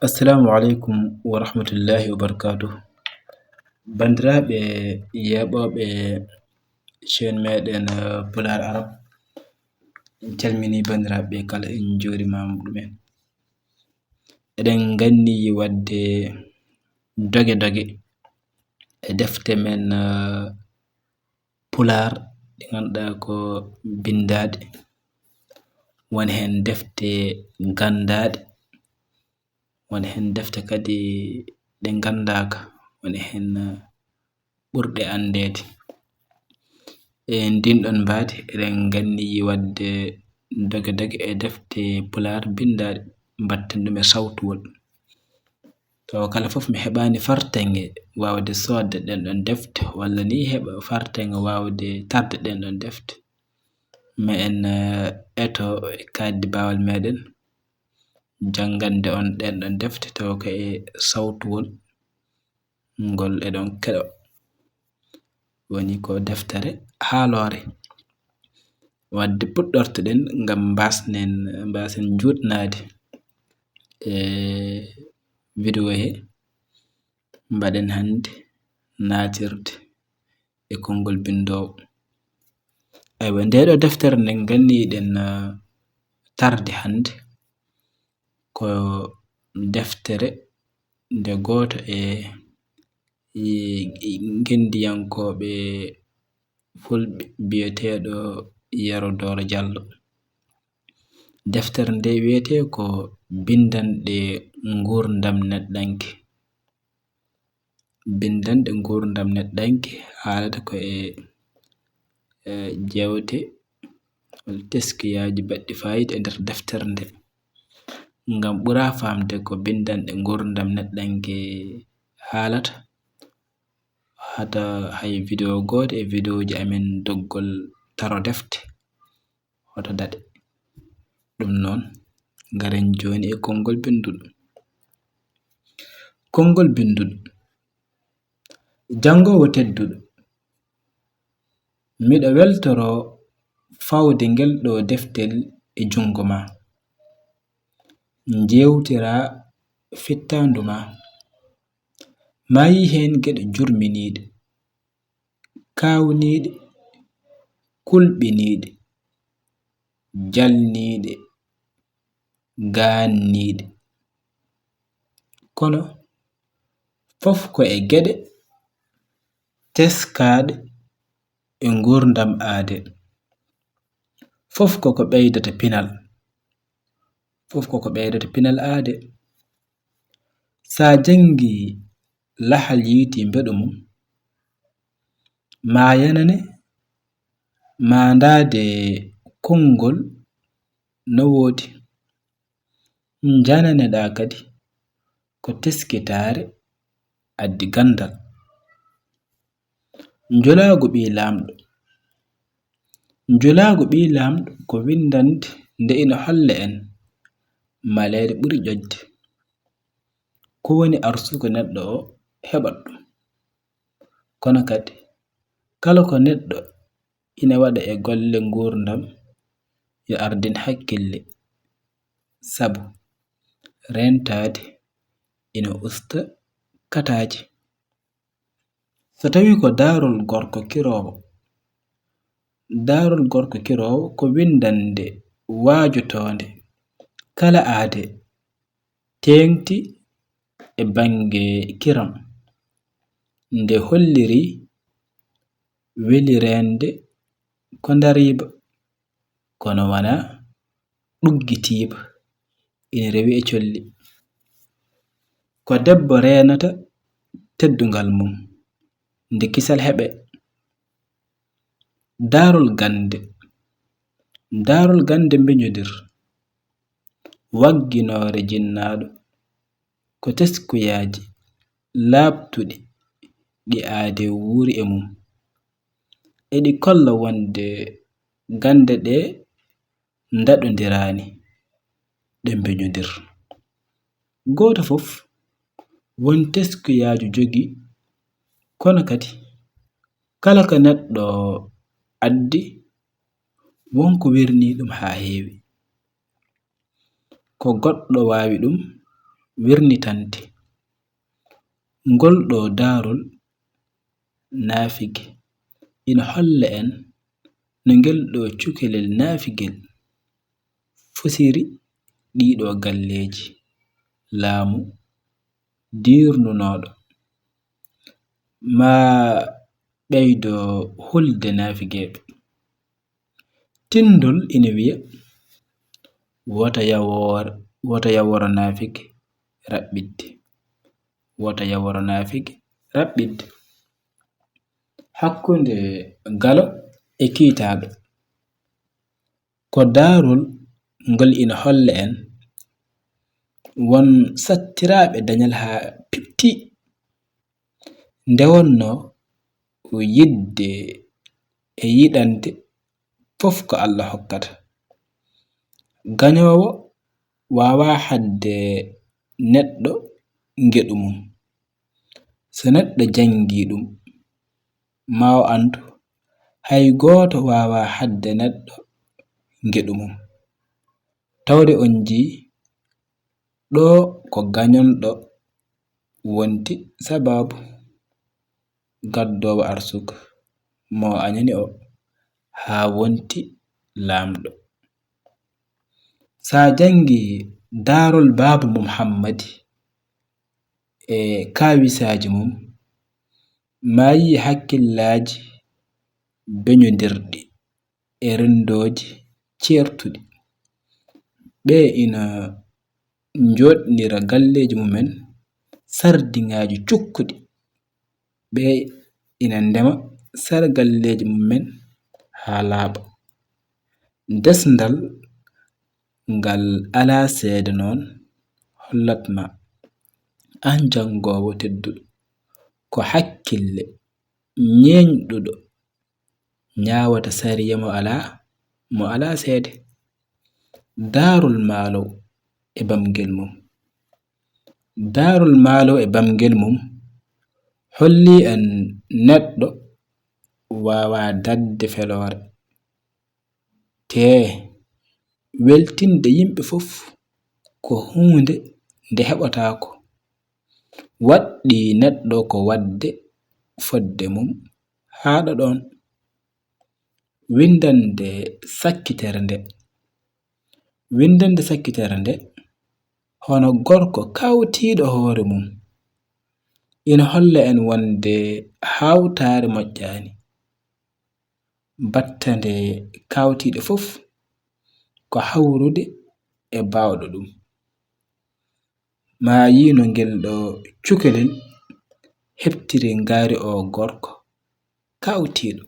Assalamu alaikum wa rahmatullahi wa barakatuh. Bandiraɓe yeɓoɓe chaine meɗen Pular Arab, en calmini bandiraɓe kala en jorimama ɗumen. Eɗen ganni wadde doge doge e defte men Pular ɗe ganduɗa ko bindaɗe, woni hen defte gandaɗe, woni hen defte kadi ɗe gandaka, woni hen ɓurɗe andede. Ndinɗon baadi eɗen ganni wadde doge doge e defte Pular bindaɗe batten ɗum e sawtuwol. To kala fof mi heɓani fartaŋe wawde sodde ɗenɗon defte walla ni heɓa fartaŋe wawde tarde ɗenɗon defte, ma en eto e kaddi bawal meɗen jangande on ɗenɗon defte taw ko e sawtuwol ngol eɗon keɗo, woni ko deftere haalore. Wadde puɗɗortoɗen ngam mbasen jutnade video he mbaɗen hande natirde e konngol bindowo. Aywa, ndeɗo deftere nden ganniɗen tarde hande ko deftere nde goto e gendiyankoɓe fulɓe biyeteɗo Yero Doro Diallo. Deftere nde wiyete ko bindanɗe gurdam neɗɗanke. Bindanɗe gurdam neɗɗanke haalata ko e jewte walla teskiyaji baɗɗi fayida e nder deftere nde, ngam ɓura famde ko bindanɗe gurdam neɗɗanke haalata. Hata hay video goto e videoji amin doggol taro defte hoto daɗe. Ɗum noon garen joni e konngol binduɗo. Konngol binduɗo. Jangowo tedduɗo, miɗo weltoro fawde ngel ɗo deftel e jungo ma, jewtira fittandu ma, mayi hen geɗe jurminiɗe, kawniɗe, kulɓiniɗe, jalniɗe, ganniɗe, kono fof ko e geɗe teskaɗe e gurdam aade. Fof koko ɓeydata pinal, fof koko ɓeydata pinal aade. Sa jangi lahal yiti mbeɗu mum, ma yanane ma ndade konngol no wodi, janane ɗa kadi ko teskitare addi gandal. Njulago ɓi lamɗo. Njulago ɓi lamɗo ko windande nde ina holla en malede ɓuri ƴojde, ko woni arsugo neɗɗo o heɓat ɗum. Kono kadi kala ko neɗɗo ina waɗa e golle gurdam yo ardin hakkille, sabu rentade ina usta kataje. So tawi ko darol gorko kirowo, darol gorko kirowo ko windande wajotonde kala aade tengti e bange kiram, nde holliri welirende ko dariba, kono wana ɗuggitiba ina rewi e colli. Ko debbo renata teddungal mum nde kisal heɓe. Darol gande. Darol gande mbeñodir, wagginore jinnaɗo ko teskuyaji labtuɗi ɗi aade wuri e mum, eɗi kolla wonde gande ɗe ndaɗodirani ɗe mbeñodir. Goto fof won teskuyaju jogi, kono kadi kala ko neɗɗo addi wonko wirni ɗum ha heewi. Ko goɗɗo wawi ɗum wirnitante ngol ɗo daarol naafige ina holla en no ngel ɗo cukalel naafigel fusiri ɗiɗo galleji laamu dirnunoɗo ma ɓeydo hulde naafigeɓe. Tindol ina wi'a wota yaworo naafige raɓɓidde, wota yaworo naafige raɓɓidde. Hakkunde galo e kiitaɗo ko daarol ngol ina holla en won sattiraɓe dañal ha pipti nde wonno yidde e yiɗande fof ko Allah hokkata. Gañowo wawa hadde neɗɗo ngeɗu mum, so neɗɗo jangi ɗum ma o andu hay goto wawa hadde neɗɗo ngeɗu mum. Tawde on jii ɗo ko gañonɗo wonti sababu gaddowo arsugo mo anyani o ha wonti lamɗo. Sa jangi daarol Baaba Muhammadi e kawisaji mum mayi hakkillaji beñodirɗi e rendoji certuɗi. Ɓe ina joɗnira galleji mumen sardiŋaji cukkuɗi, ɓe ina ndema sar galleji mumen ha laaɓa. Desdal ngal ala seeda noon hollatma an jangowo tedduɗo ko hakkille ñeeñɗuɗo ñaawata sariya mo ala seede. Daarol maalow e bamgel mum, daarol maalow e bamgel mum holli en neɗɗo wawa dadde felore te weltinde yimɓe fof ko hunde nde heɓotako. Waɗɗi neɗɗo ko wadde fodde mum haɗa ɗon. Windande sakkitere nde hono gorko kawtiɗo hoore mum ina holla en wonde hawtare moƴƴani. Battande kawtiɗe fof ko hawrude e bawɗo ɗum. Ma yino ngel ɗo cukalel heɓtiri ngari o gorko kawtiɗo.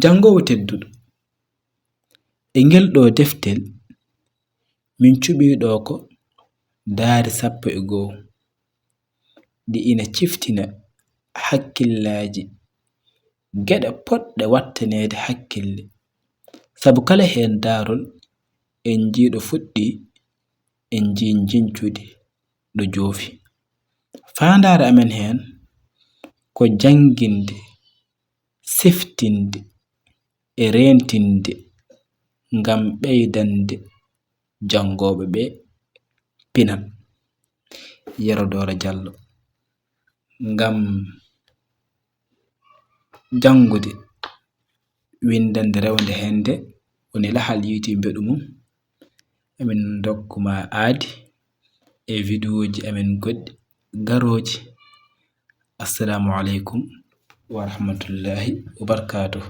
Jangowo tedduɗo, e ngel ɗo deftel min cuɓi ɗo ko daari 11 ɗi ina ciftina hakkillaji geɗe poɗɗe wattanede hakkille, sabu kala hen daarol en jiiɗo fuɗɗi en jii jincude ɗo joofi. Fandare amen hen ko janginde, siftinde e rentinde ngam ɓeydande jangoɓe ɓe pinal. Yero Doro Diallo. Ngam jangude windande rewde hende woni lahal yiti mbeɗu mum. Amin dokkuma aadi e videoji amin goɗɗi garoji. Assalamu alaikum wa rahmatullahi wa barakatuh.